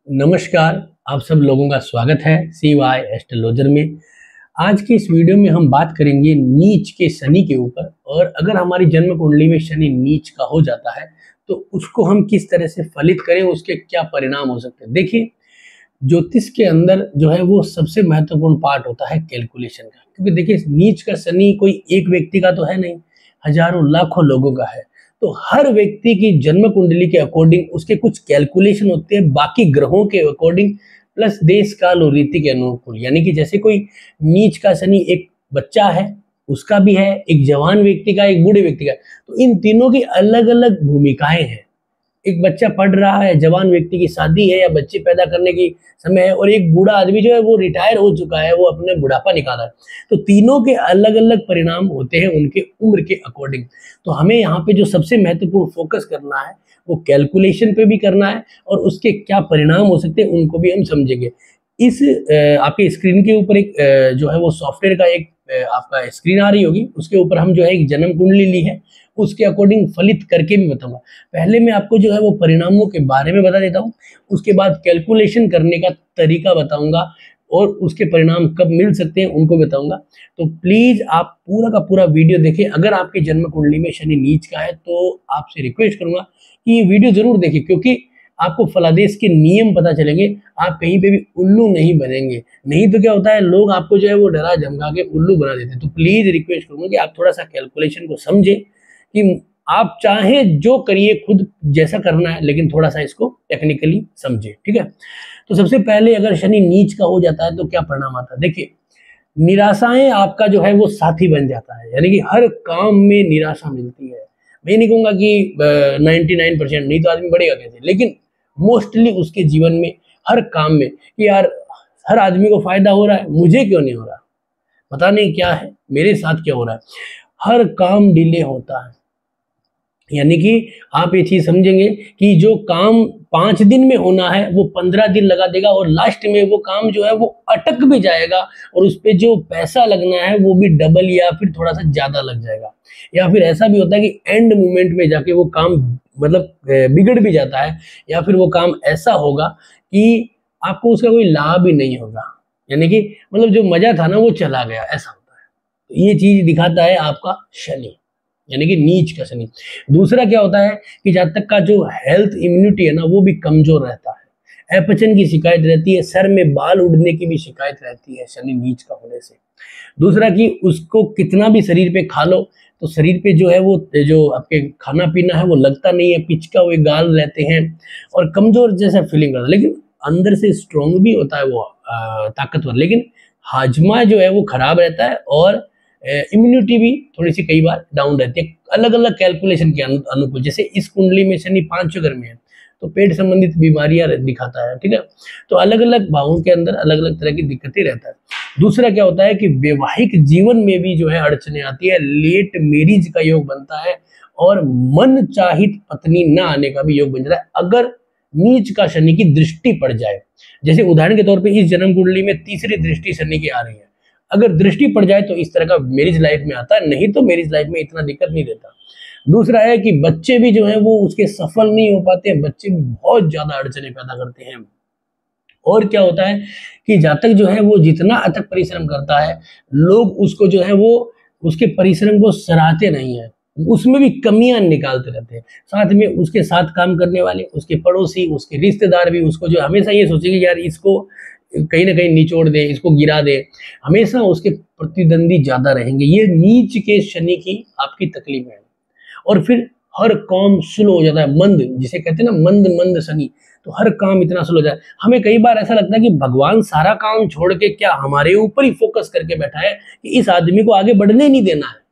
नमस्कार। आप सब लोगों का स्वागत है CY एस्ट्रोलॉजर में। आज की इस वीडियो में हम बात करेंगे नीच के शनि के ऊपर, और अगर हमारी जन्म कुंडली में शनि नीच का हो जाता है तो उसको हम किस तरह से फलित करें, उसके क्या परिणाम हो सकते हैं। देखिए, ज्योतिष के अंदर जो है वो सबसे महत्वपूर्ण पार्ट होता है कैलकुलेशन का, क्योंकि देखिए नीच का शनि कोई एक व्यक्ति का तो है नहीं, हजारों लाखों लोगों का है। तो हर व्यक्ति की जन्म कुंडली के अकॉर्डिंग उसके कुछ कैलकुलेशन होते हैं, बाकी ग्रहों के अकॉर्डिंग, प्लस देश काल और रीति के अनुकूल। यानी कि जैसे कोई नीच का शनि एक बच्चा है, उसका भी है, एक जवान व्यक्ति का, एक बूढ़े व्यक्ति का। तो इन तीनों की अलग अलग भूमिकाएं हैं। एक बच्चा पढ़ रहा है, जवान व्यक्ति की शादी है या बच्चे पैदा करने की समय है, और एक बूढ़ा आदमी जो है वो रिटायर हो चुका है, वो अपने बुढ़ापा निकाला है। तो तीनों के अलग अलग परिणाम होते हैं उनके उम्र के अकॉर्डिंग। तो हमें यहाँ पे जो सबसे महत्वपूर्ण फोकस करना है वो कैलकुलेशन पे भी करना है, और उसके क्या परिणाम हो सकते हैं उनको भी हम समझेंगे। इस आपके स्क्रीन के ऊपर एक जो है वो सॉफ्टवेयर का एक आपका स्क्रीन आ रही होगी, उसके ऊपर हम जो है एक जन्म कुंडली ली है, उसके अकॉर्डिंग फलित करके भी बताऊंगा। पहले मैं आपको जो है वो परिणामों के बारे में बता देता हूँ, उसके बाद कैलकुलेशन करने का तरीका बताऊंगा, और उसके परिणाम कब मिल सकते हैं उनको बताऊंगा। तो प्लीज आप पूरा का पूरा वीडियो देखें। अगर आपकी जन्म कुंडली में शनि नीच का है तो आपसे रिक्वेस्ट करूंगा कि ये वीडियो जरूर देखें, क्योंकि आपको फलादेश के नियम पता चलेंगे, आप कहीं पे भी उल्लू नहीं बनेंगे। नहीं तो क्या होता है, लोग आपको जो है वो डरा धमका के उल्लू बना देते हैं। तो प्लीज रिक्वेस्ट करूंगा कि आप थोड़ा सा कैलकुलेशन को समझें, कि आप चाहें जो करिए, खुद जैसा करना है, लेकिन थोड़ा सा इसको टेक्निकली समझे, ठीक है। तो सबसे पहले अगर शनि नीच का हो जाता है तो क्या परिणाम आता है। देखिए, निराशाएं आपका जो है वो साथी बन जाता है, यानी कि हर काम में निराशा मिलती है। मैं नहीं कहूंगा कि 99%, नहीं तो आदमी बढ़ेगा कैसे, लेकिन मोस्टली उसके जीवन में हर काम में कि यार हर आदमी को फायदा हो रहा है, मुझे क्यों नहीं हो रहा, पता नहीं क्या है, मेरे साथ क्या हो रहा है। हर काम डिले होता है, यानी कि आप ये चीज समझेंगे कि जो काम 5 दिन में होना है वो 15 दिन लगा देगा, और लास्ट में वो काम जो है वो अटक भी जाएगा, और उस पर जो पैसा लगना है वो भी डबल या फिर थोड़ा सा ज्यादा लग जाएगा। या फिर ऐसा भी होता है कि एंड मोमेंट में जाके वो काम मतलब बिगड़ भी जाता है, या फिर वो काम ऐसा होगा कि आपको उसका कोई लाभ ही नहीं होगा, यानी कि मतलब जो मजा था ना वो चला गया, ऐसा होता है। तो ये चीज दिखाता है आपका शनि, यानी कि नीच का शनि। दूसरा क्या होता है कि जहाँ तक का जो हेल्थ इम्यूनिटी है ना वो भी कमजोर रहता है, अपचन की शिकायत रहती है, सर में बाल उड़ने की भी शिकायत रहती है शनि नीच का होने से। दूसरा कि उसको कितना भी शरीर पे खा लो तो शरीर पे जो है वो जो आपके खाना पीना है वो लगता नहीं है, पिचका हुए गाल रहते हैं और कमजोर जैसा फीलिंग करता है। लेकिन अंदर से स्ट्रोंग भी होता है वो, ताकतवर, लेकिन हाजमा जो है वो खराब रहता है, और इम्यूनिटी भी थोड़ी सी कई बार डाउन रहती है, अलग अलग कैलकुलेशन के अनुकूल। जैसे इस कुंडली में शनि 5 घर में है तो पेट संबंधित बीमारियां दिखाता है, ठीक है। तो अलग अलग भावों के अंदर अलग अलग तरह की दिक्कतें रहता है। दूसरा क्या होता है कि वैवाहिक जीवन में भी जो है अड़चने आती है, लेट मैरिज का योग बनता है, और मन चाहित पत्नी न आने का भी योग बन जाता है अगर नीच का शनि की दृष्टि पड़ जाए। जैसे उदाहरण के तौर पे इस जन्म कुंडली में तीसरी दृष्टि शनि की आ रही है, अगर दृष्टि पड़ जाए तो इस तरह का मैरिज लाइफ में आता है, नहीं तो मैरिज लाइफ में इतना दिक्कत नहीं देता। दूसरा है कि बच्चे भी जो है वो उसके सफल नहीं हो पाते हैं, बच्चे भी बहुत ज्यादा अड़चने पैदा करते हैं। और क्या होता है कि जातक जो है वो जितना अथक परिश्रम करता है, लोग उसको जो है वो उसके परिश्रम को सराहते नहीं है, उसमें भी कमियां निकालते रहते हैं। साथ में उसके साथ काम करने वाले, उसके पड़ोसी, उसके रिश्तेदार भी उसको जो हमेशा ये सोचेंगे यार इसको कहीं ना कहीं निचोड़ दे, इसको गिरा दे, हमेशा उसके प्रतिद्वंदी ज्यादा रहेंगे। ये नीच के शनि की आपकी तकलीफ है। और फिर हर काम स्लो हो जाता है, मंद, जिसे कहते हैं ना मंद मंद शनि, तो हर काम इतना स्लो हो जाता है। हमें कई बार ऐसा लगता है कि भगवान सारा काम छोड़ के क्या हमारे ऊपर ही फोकस करके बैठा है कि इस आदमी को आगे बढ़ने ही नहीं देना है।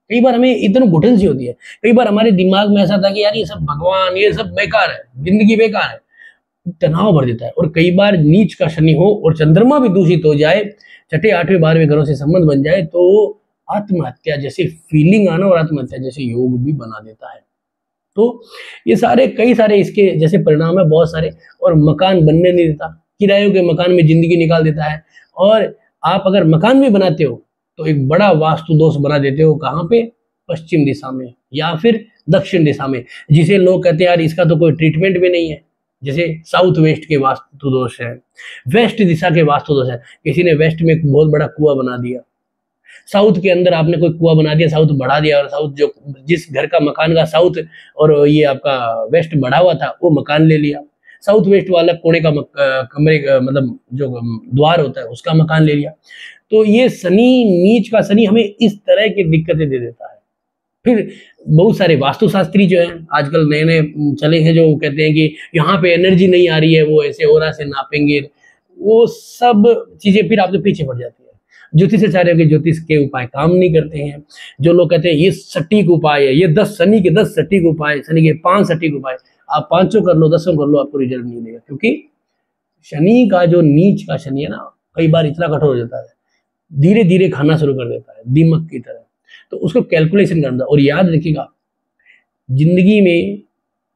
कई बार हमें इतनी घुटन सी होती है, कई बार हमारे दिमाग में ऐसा था कि यार ये सब भगवान, ये सब बेकार है, जिंदगी बेकार है, तनाव भर देता है। और कई बार नीच का शनि हो और चंद्रमा भी दूषित हो जाए, छठे 8वें 12वें घरों से संबंध बन जाए, तो आत्महत्या जैसी फीलिंग आना और आत्महत्या जैसे योग भी बना देता है। तो ये सारे कई सारे इसके जैसे परिणाम है बहुत सारे। और मकान बनने नहीं देता, किरायों के मकान में जिंदगी निकाल देता है। और आप अगर मकान भी बनाते हो तो एक बड़ा वास्तु दोष बना देते हो, कहाँ पे, पश्चिम दिशा में या फिर दक्षिण दिशा में, जिसे लोग कहते हैं यार इसका तो कोई ट्रीटमेंट भी नहीं है, जैसे साउथ वेस्ट के वास्तु दोष है, वेस्ट दिशा के वास्तु दोष है, किसी ने वेस्ट में एक बहुत बड़ा कुआं बना दिया, साउथ के अंदर आपने कोई कुआं बना दिया, साउथ बढ़ा दिया, और साउथ जो जिस घर का मकान का साउथ और ये आपका वेस्ट बढ़ा हुआ था वो मकान ले लिया, साउथ वेस्ट वाला कोने का कमरे का मतलब जो द्वार होता है उसका मकान ले लिया। तो ये शनि, नीच का शनि हमें इस तरह की दिक्कतें दे देता है। फिर बहुत सारे वास्तुशास्त्री जो है आजकल नए नए चले हैं, जो कहते हैं कि यहाँ पे एनर्जी नहीं आ रही है, वो ऐसे ओरा से नापेंगे, वो सब चीजें फिर आपके पीछे पड़ जाती है। ज्योतिषाचार्यों के ज्योतिष के उपाय काम नहीं करते हैं। जो लोग कहते हैं ये सटीक उपाय है, ये 10 शनि के 10 सटीक उपाय, शनि के 5 सटीक उपाय, आप 5 कर लो, 10 कर लो, आपको रिजल्ट नहीं देगा। क्योंकि शनि का जो नीच का शनि है ना, कई बार इतना कठोर हो जाता है, धीरे धीरे खाना शुरू कर देता है दीमक की तरह। तो उसको कैलकुलेशन करना। और याद रखिएगा, जिंदगी में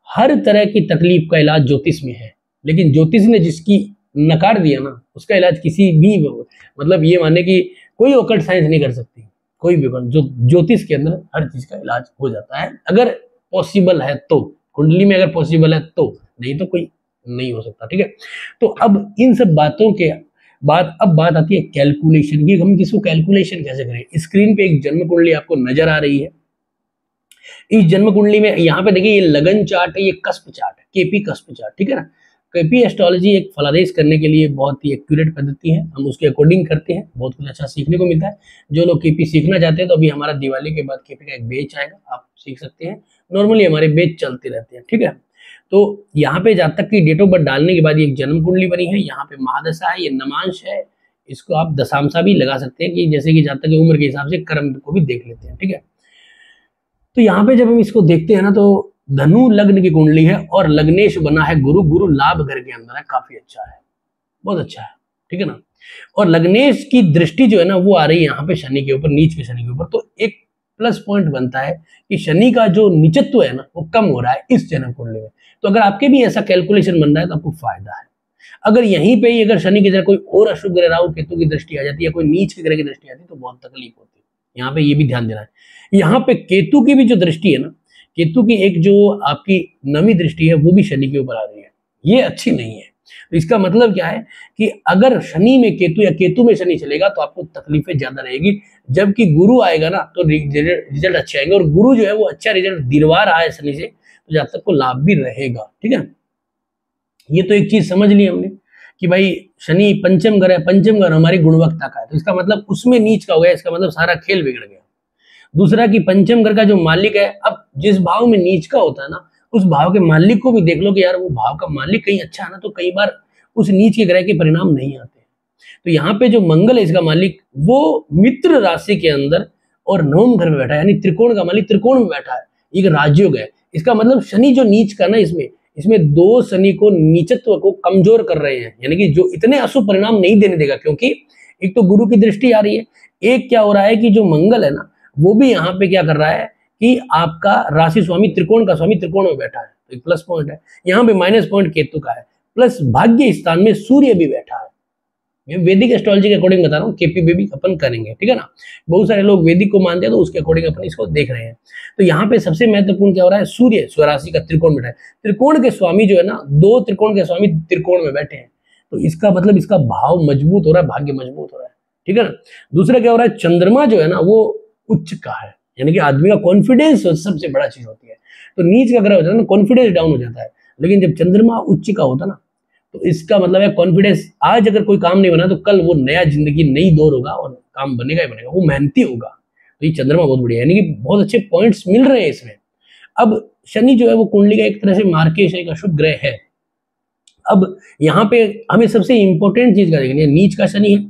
हर तरह की तकलीफ का इलाज ज्योतिष में है, लेकिन ज्योतिष ने जिसकी नकार दिया ना, उसका इलाज किसी भी मतलब ये माने कि कोई ओकल्ट साइंस नहीं कर सकती, कोई भी जो ज्योतिष के अंदर हर चीज का इलाज हो जाता है, अगर पॉसिबल है तो, कुंडली में अगर पॉसिबल है तो, नहीं तो कोई नहीं हो सकता। ठीक है, तो अब इन सब बातों के बाद अब बात आती है कैलकुलेशन की। हम किसको कैलकुलेशन कैसे करें। स्क्रीन पे एक जन्म कुंडली आपको नजर आ रही है। इस जन्म कुंडली में यहाँ पे देखिए, ये लगन चार्ट है, ये कस्प चार्ट है, केपी कस्प चार्ट, ठीक है ना। केपी एस्ट्रोलॉजी एक फलादेश करने के लिए बहुत ही एक्यूरेट पद्धति है, हम उसके अकॉर्डिंग करते हैं, बहुत कुछ अच्छा सीखने को मिलता है। जो लोग केपी सीखना चाहते हैं तो अभी हमारा दिवाली के बाद केपी का एक बैच आएगा, आप सीख सकते हैं। नॉर्मली हमारे बैच चलते रहते हैं, ठीक है। तो यहाँ पे जातक की डेट ऑफ बर्थ डालने के बाद ये एक जन्म कुंडली बनी है, यहाँ पे महादशा है, ये नमांश है, इसको आप दशांशा भी लगा सकते हैं कि जैसे कि जातक की उम्र के हिसाब से कर्म को भी देख लेते हैं, ठीक है। तो यहाँ पे जब हम इसको देखते हैं ना, तो धनु लग्न की कुंडली है और लग्नेश बना है गुरु, गुरु लाभ घर के अंदर है, काफी अच्छा है, बहुत अच्छा है, ठीक है ना। और लग्नेश की दृष्टि जो है ना वो आ रही है यहाँ पे शनि के ऊपर, नीच के शनि के ऊपर। तो एक प्लस पॉइंट बनता है कि शनि का जो नीचत्व है ना वो कम हो रहा है इस जन्म कुंडली में। तो अगर आपके भी ऐसा कैलकुलेशन बन रहा है तो आपको फायदा है। अगर यहीं पे ही अगर शनि की जगह कोई और अशुभ ग्रह राहु केतु की दृष्टि आ जाती है या कोई नीच के ग्रह की दृष्टि आती है तो बहुत तकलीफ होती है। यहाँ पे ये भी ध्यान देना है। यहाँ पे केतु की भी जो दृष्टि है ना, केतु की एक जो आपकी नवी दृष्टि है वो भी शनि के ऊपर आ रही है, ये अच्छी नहीं है। तो इसका मतलब क्या है कि अगर शनि में केतु या केतु में शनि चलेगा तो आपको तकलीफें ज्यादा रहेगी, जबकि गुरु आएगा ना तो रिजल्ट अच्छे आएंगे। और गुरु जो है वो अच्छा रिजल्ट दिलवा रहा है शनि से, तो जातक को लाभ भी रहेगा, ठीक है। ये तो एक चीज समझ ली हमने कि भाई शनि पंचम घर है, पंचम घर हमारी गुणवत्ता का है, तो इसका मतलब उसमें नीच का हो गया, इसका मतलब सारा खेल बिगड़ गया। दूसरा कि पंचम घर का जो मालिक है, अब जिस भाव में नीच का होता है ना, उस भाव के मालिक को भी देख लो कि यार वो भाव का मालिक कहीं अच्छा है ना, तो कई बार उस नीच के ग्रह के परिणाम नहीं आते। तो यहाँ पे जो मंगल है इसका मालिक, वो मित्र राशि के अंदर और नवम घर में बैठा है, यानी त्रिकोण का मालिक त्रिकोण में बैठा है, एक राजयोग है। इसका मतलब शनि जो नीच का ना, इसमें दो शनि को नीचत्व को कमजोर कर रहे हैं, यानी कि जो इतने अशुभ परिणाम नहीं देने देगा। क्योंकि एक तो गुरु की दृष्टि आ रही है, एक क्या हो रहा है कि जो मंगल है ना वो भी यहाँ पे क्या कर रहा है कि आपका राशि स्वामी त्रिकोण का स्वामी त्रिकोण में बैठा है, तो एक प्लस पॉइंट है। यहाँ पे माइनस पॉइंट केतु का है, प्लस भाग्य स्थान में सूर्य भी बैठा है। मैं वैदिक एस्ट्रोलॉजी के अकॉर्डिंग बता रहा हूँ, केपी भी अपन करेंगे, ठीक है ना। बहुत सारे लोग वैदिक को मानते हैं तो उसके अकॉर्डिंग अपन इसको देख रहे हैं। तो यहाँ पे सबसे महत्वपूर्ण क्या हो रहा है, सूर्य स्वराशि का त्रिकोण बैठा है, त्रिकोण के स्वामी जो है ना, दो त्रिकोण के स्वामी त्रिकोण में बैठे हैं, तो इसका मतलब इसका भाव मजबूत हो रहा है, भाग्य मजबूत हो रहा है, ठीक है ना। दूसरा क्या हो रहा है, चंद्रमा जो है ना वो उच्च का है, यानी कि आदमी का कॉन्फिडेंस सबसे बड़ा चीज होती है। तो नीच का ग्रह होता है ना, कॉन्फिडेंस डाउन हो जाता है, लेकिन जब चंद्रमा उच्च का होता है ना, तो इसका मतलब है कॉन्फिडेंस, आज अगर कोई काम नहीं बना तो कल वो नया जिंदगी नई दौर होगा और काम बनेगा ही बनेगा, वो मेहनती होगा। तो ये चंद्रमा बहुत बढ़िया है, यानी कि बहुत अच्छे पॉइंट्स मिल रहे हैं इसमें। अब शनि जो है वो कुंडली का एक तरह से मार्केश है, एक अशुभ ग्रह है। अब यहाँ पे हमें सबसे इंपॉर्टेंट चीज का देखनी है, नीच का शनि है,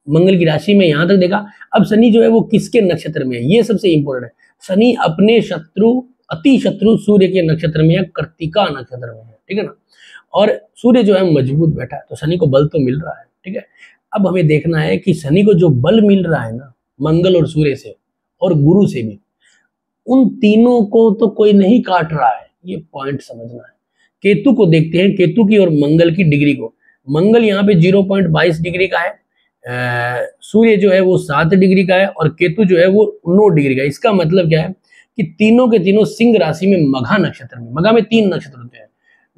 मंगल की राशि में यहां तक देखा। अब शनि जो है वो किसके नक्षत्र में है, ये सबसे इंपॉर्टेंट है। शनि अपने शत्रु, अति शत्रु सूर्य के नक्षत्र में है, कृत्तिका नक्षत्र में है, ठीक है ना। और सूर्य जो है मजबूत बैठा है, तो शनि को बल तो मिल रहा है, ठीक है। अब हमें देखना है कि शनि को जो बल मिल रहा है ना, मंगल और सूर्य से और गुरु से भी, उन तीनों को तो कोई नहीं काट रहा है, ये पॉइंट समझना है। केतु को देखते हैं, केतु की और मंगल की डिग्री को। मंगल यहाँ पे 0.22 डिग्री का है, सूर्य जो है वो 7 डिग्री का है और केतु जो है वो 9 डिग्री का है। इसका मतलब क्या है कि तीनों के तीनों सिंह राशि में मघा नक्षत्र में, मघा में 3 नक्षत्र होते हैं,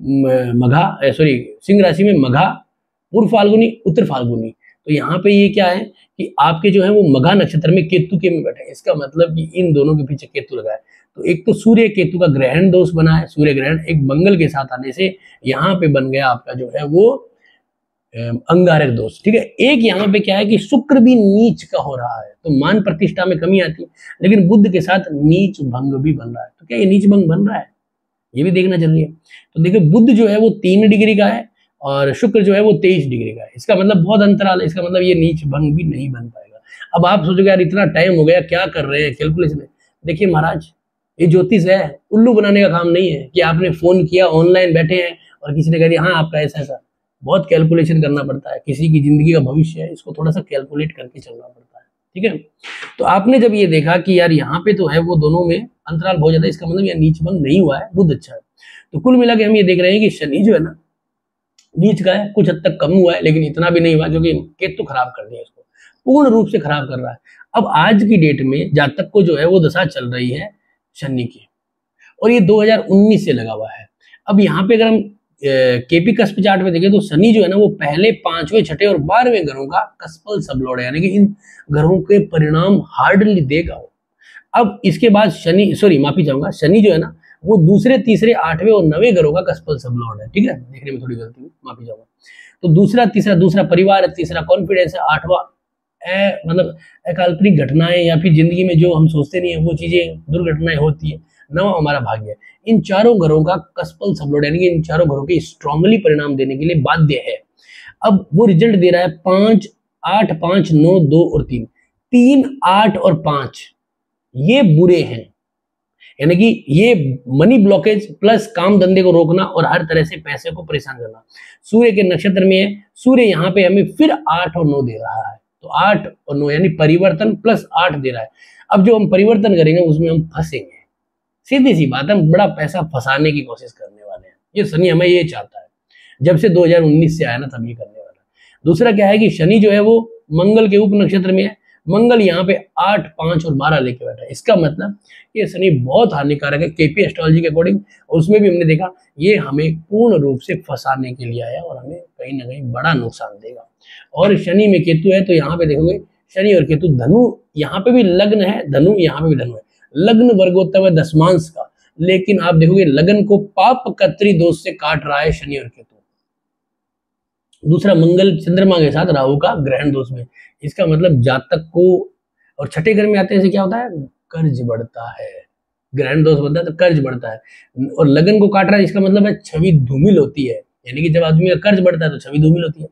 मघा, सॉरी, सिंह राशि में मघा, पूर्व फाल्गुनी, उत्तर फाल्गुनी। तो यहाँ पे ये क्या है कि आपके जो है वो मघा नक्षत्र में केतु के में बैठे हैं। इसका मतलब कि इन दोनों के पीछे केतु लगा है। तो एक तो सूर्य केतु का ग्रहण दोष बना है, सूर्य ग्रहण एक मंगल के साथ आने से यहाँ पे बन गया आपका जो है वो अंगारक दोष। ठीक है, एक यहाँ पे क्या है कि शुक्र भी नीच का हो रहा है, तो मान प्रतिष्ठा में कमी आती है, लेकिन बुध के साथ नीच भंग भी बन रहा है। तो क्या ये नीच भंग बन रहा है, ये भी देखना जरूरी है। तो देखिए बुध जो है वो 3 डिग्री का है और शुक्र जो है वो 23 डिग्री का है। इसका मतलब बहुत अंतराल है, इसका मतलब ये नीच भंग भी नहीं बन पाएगा। अब आप सोचोगे यार इतना टाइम हो गया, क्या कर रहे हैं कैलकुलेशन। देखिए महाराज, ये ज्योतिष है, उल्लू बनाने का काम नहीं है कि आपने फोन किया, ऑनलाइन बैठे हैं और किसी ने कह दिया हाँ आपका ऐसा ऐसा। बहुत कैलकुलेशन करना पड़ता है, किसी की जिंदगी का भविष्य है, इसको थोड़ा सा कैलकुलेट करके चलना पड़ता है। ठीक है, तो आपने जब ये देखा कि यार यहाँ पे तो है वो दोनों में अंतराल बहुत ज्यादा, इसका मतलब यार नीच भंग नहीं हुआ है, बुध अच्छा है। तो कुल मिला के हम ये देख रहे हैं कि शनि जो है ना नीच का है, कुछ हद तक कम हुआ है, लेकिन इतना भी नहीं हुआ जो कि केतु खराब कर दिया, इसको पूर्ण रूप से खराब कर रहा है। अब आज की डेट में जातक को जो है वो दशा चल रही है शनि की, और ये 2019 से लगा हुआ है। अब यहाँ पे अगर हम केपी कस्प चार्ट में देखें तो शनि जो है ना वो पहले 5वें, 6ठे और 12वें घरों का कस्पल सबलॉर्ड है, यानी कि इन घरों के परिणाम हार्डली देगा वो। अब इसके बाद शनि, सॉरी माफी चाहूंगा, शनि जो है ना वो दूसरे, तीसरे, 8वें और 9वें घरों का कस्पल सबलॉर्ड है। ठीक है, देखने में थोड़ी गलती हुई, माफी चाहूंगा। तो दूसरा, तीसरा, दूसरा परिवार है, तीसरा कॉन्फिडेंस है, 8वां मतलब अकाल्पनिक घटनाएं या फिर जिंदगी में जो हम सोचते नहीं है वो चीजें, दुर्घटनाएं होती है, 9वां हमारा भाग्य है। इन चारों घरों का कस्पल सबलॉर्ड यानी कि इन चारों घरों के स्ट्रांगली परिणाम देने के लिए बाध्य है। अब वो रिजल्ट दे रहा है 5, 8, 5, 9, 2 और 3, 3, 8 और 5 ये बुरे हैं, यानी कि ये मनी ब्लॉकेज प्लस काम धंधे को रोकना और हर तरह से पैसे को परेशान करना। सूर्य के नक्षत्र में है, सूर्य यहाँ पे हमें फिर 8 और 9 दे रहा है, तो 8 और 9 यानी परिवर्तन प्लस 8 दे रहा है। अब जो हम परिवर्तन करेंगे उसमें हम फंसेंगे, सीधी सी बात है, हम बड़ा पैसा फंसाने की कोशिश करने वाले हैं। ये शनि हमें ये चाहता है, जब से 2019 से आया ना तब ये करने वाला है। दूसरा क्या है कि शनि जो है वो मंगल के उप नक्षत्र में है, मंगल यहाँ पे 8, 5 और 12 लेके बैठा है। इसका मतलब ये शनि बहुत हानिकारक है केपी एस्ट्रोलॉजी के अकॉर्डिंग, और उसमें भी हमने देखा ये हमें पूर्ण रूप से फंसाने के लिए आया और हमें कहीं ना कहीं बड़ा नुकसान देगा। और शनि में केतु है, तो यहाँ पे देखोगे शनि और केतु धनु, यहाँ पे भी लग्न है धनु, यहाँ पे भी धनु है, लग्न वर्गोत्तम है दशमांश का, लेकिन आप देखोगे लगन को पाप कत्री दोष से काट रहा है शनि और केतु। दूसरा मंगल चंद्रमा के साथ राहु का ग्रहण दोष में, इसका मतलब जातक को, और 6ठे घर में आते हैं क्या होता है, कर्ज बढ़ता है, ग्रहण दोष बनता है तो कर्ज बढ़ता है, और लगन को काट रहा है, इसका मतलब है छवि धूमिल होती है, यानी कि जब आदमी का कर्ज बढ़ता है तो छवि धूमिल होती है।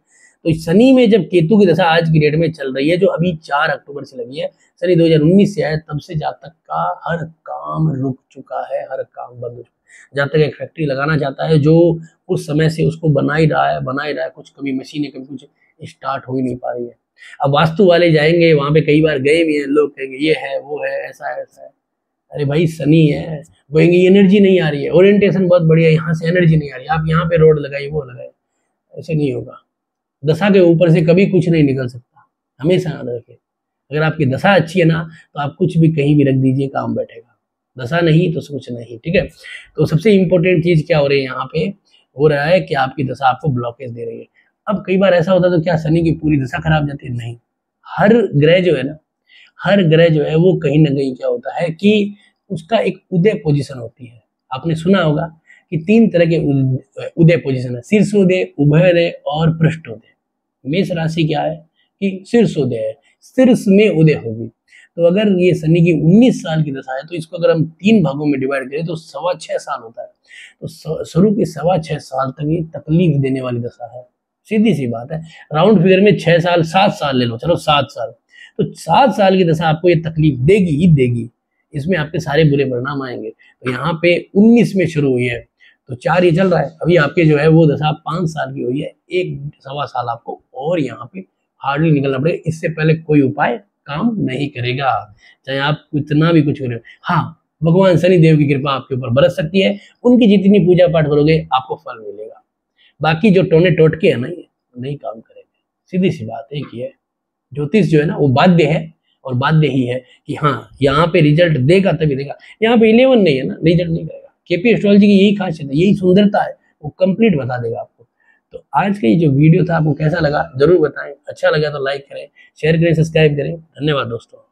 तो शनि में जब केतु की दशा आज की डेट में चल रही है, जो अभी 4 अक्टूबर से लगी है, शनि 2019 से आया, तब से जातक का हर काम रुक चुका है, हर काम बंद हो चुका है। जातक एक फैक्ट्री लगाना चाहता है, जो उस समय से उसको बना ही रहा है, कुछ कभी मशीनें कभी कुछ स्टार्ट हो ही नहीं पा रही है। अब वास्तु वाले जाएंगे वहां पे, कई बार गए भी हैं, लोग कहेंगे ये है वो है ऐसा है ऐसा है। अरे भाई शनि है, बोलेंगे एनर्जी नहीं आ रही है, ओरिएंटेशन बहुत बढ़िया है, यहाँ से एनर्जी नहीं आ रही, आप यहाँ पे रोड लगाइए वो लगाए, ऐसे नहीं होगा। दशा के ऊपर से कभी कुछ नहीं निकल सकता, हमेशा याद रखिए। अगर आपकी दशा अच्छी है ना तो आप कुछ भी कहीं भी रख दीजिए, काम बैठेगा, दशा नहीं तो कुछ नहीं। ठीक है, तो सबसे इंपॉर्टेंट चीज क्या हो रही है यहाँ पे, हो रहा है कि आपकी दशा आपको ब्लॉकेज दे रही है। अब कई बार ऐसा होता है तो क्या शनि की पूरी दशा खराब जाती है, नहीं। हर ग्रह जो है ना, हर ग्रह जो है वो कहीं ना कहीं क्या होता है कि उसका एक उदय पोजीशन होती है। आपने सुना होगा कि 3 तरह के उदय पोजीशन है, शीर्षोदय, उभयोदय और पृष्ठोदय। मेष राशि क्या है कि शीर्षोदय है, शीर्ष में उदय होगी। तो अगर ये शनि की 19 साल की दशा है तो इसको अगर हम 3 भागों में डिवाइड करें तो 6.25 साल होता है। तो शुरू के 6.25 साल तक ये तकलीफ देने वाली दशा है, सीधी सी बात है। राउंड फिगर में 6 साल 7 साल ले लो, चलो 7 साल, तो 7 साल की दशा आपको ये तकलीफ देगी ही देगी, इसमें आपके सारे बुरे परिणाम आएंगे। तो यहाँ पे 19 में शुरू हुई है तो 4 ये चल रहा है, अभी आपके जो है वो दशा 5 साल की हुई है, 1 सवा साल आपको और यहाँ पे हार्डली निकलना पड़ेगा। इससे पहले कोई उपाय काम नहीं करेगा, चाहे आप इतना भी कुछ करें। हाँ, भगवान शनि देव की कृपा आपके ऊपर बरस सकती है, उनकी जितनी पूजा पाठ करोगे आपको फल मिलेगा। बाकी जो टोने टोटके है ना, ये नहीं काम करेंगे, सीधी सी बात है कि है ज्योतिष जो है ना वो बाध्य है, और बाध्य ही है कि हाँ यहाँ पे रिजल्ट देगा तभी देगा। यहाँ पे 11 नहीं है ना, रिजल्ट नहीं करेगा। केपी एस्ट्रोलॉजी की यही खासियत है, यही सुंदरता है, वो कंप्लीट बता देगा आपको। तो आज का ये जो वीडियो था आपको कैसा लगा जरूर बताएं, अच्छा लगा तो लाइक करें, शेयर करें, सब्सक्राइब करें। धन्यवाद दोस्तों।